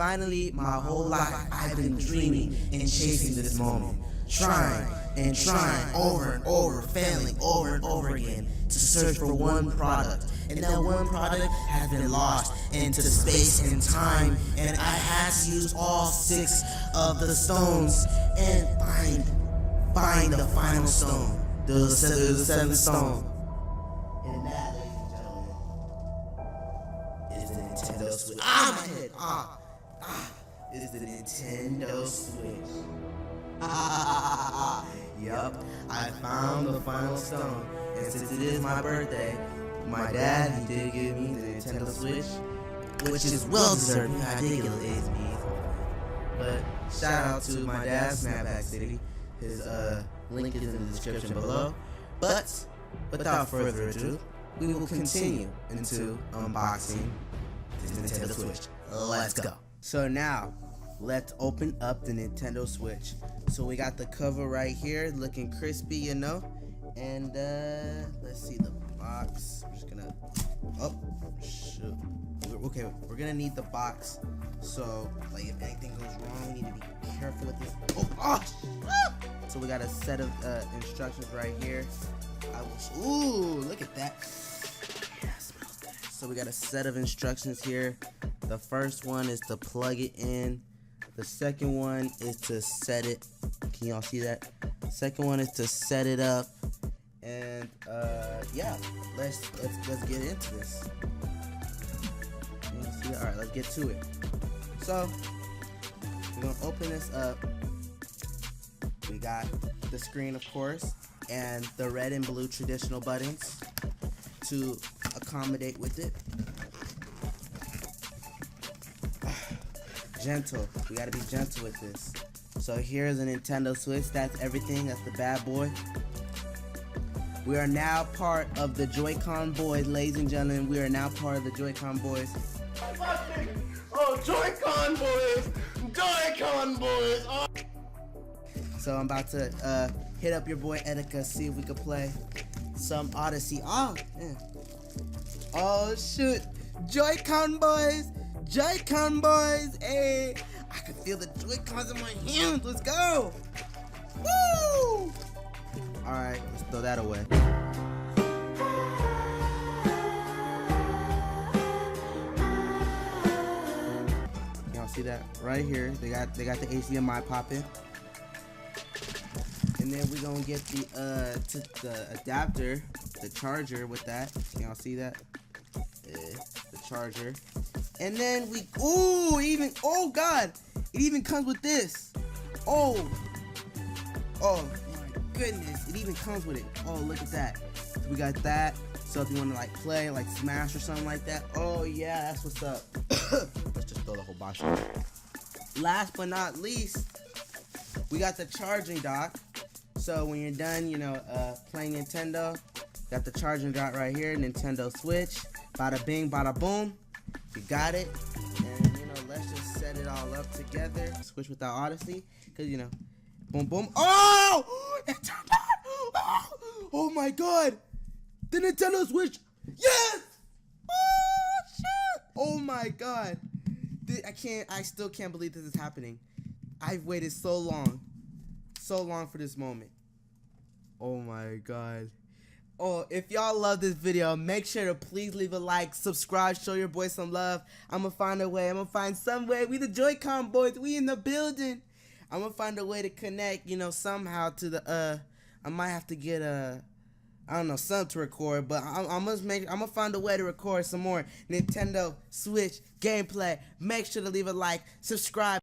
Finally, my whole life, I've been dreaming and chasing this moment. Trying and trying over and over, failing over and over again to search for one product. And that one product has been lost into space and time, and I had to use all 6 of the stones and find the final stone. There's the 7th stone. And that, ladies and gentlemen, is the Nintendo Switch. My head. Is the Nintendo Switch. Yup, I found the final stone, and since it is my birthday, my dad, he did give me the Nintendo Switch, which is well deserved. I did get it, but shout out to my dad, Snapback City. His link is in the description below. But without further ado, we will continue into unboxing the Nintendo Switch. Let's go. So now, let's open up the Nintendo Switch. So we got the cover right here, looking crispy, you know. And let's see the box. I'm just gonna. Oh shoot. Okay, we're gonna need the box. So like, if anything goes wrong, we need to be careful with this. So we got a set of instructions right here. Ooh, look at that. Yeah, smells good. So we got a set of instructions here. The first one is to plug it in. The second one is to set it. Can y'all see that? Second one is to set it up. And yeah, let's get into this. You see that? All right, let's get to it. So we're gonna open this up. We got the screen, of course, and the red and blue traditional buttons to accommodate with it. Gentle. We gotta be gentle with this. So here's a Nintendo Switch. That's everything. That's the bad boy. We are now part of the Joy-Con boys, ladies and gentlemen. We are now part of the Joy-Con boys. Oh, Joy-Con boys! Joy-Con boys! Oh. So I'm about to hit up your boy Etika, see if we can play some Odyssey. Oh, yeah. Oh shoot! Joy-Con boys! Joy-Con boys! Hey! I can feel the Joy-Cons in my hands. Let's go! Woo! Alright, let's throw that away. Y'all see that? Right here. They got the HDMI popping. And then we're gonna get the adapter, the charger with that. Y'all see that? The charger. And then oh god! It even comes with this. Oh my goodness, it even comes with it. Oh, look at that. So we got that. So if you want to like play like Smash or something like that, oh yeah, that's what's up. Let's just throw the whole box in. Last but not least, we got the charging dock. So when you're done, you know, playing Nintendo, got the charging dock right here, Nintendo Switch. Bada bing, bada boom. You got it. And you know, let's just set it all up together. Switch without Odyssey, cause you know, boom, boom. Oh! It turned on! Oh my god! The Nintendo Switch! Yes! Oh shit! Oh my god! I still can't believe this is happening. I've waited so long for this moment. Oh my god. Oh, if y'all love this video, make sure to please leave a like, subscribe, show your boy some love. I'ma find a way. I'ma find some way. We the Joy-Con boys. We in the building. I'm gonna find a way to connect, you know, somehow to the I might have to get I don't know, something to record, but I'm gonna find a way to record some more Nintendo Switch gameplay. Make sure to leave a like, subscribe.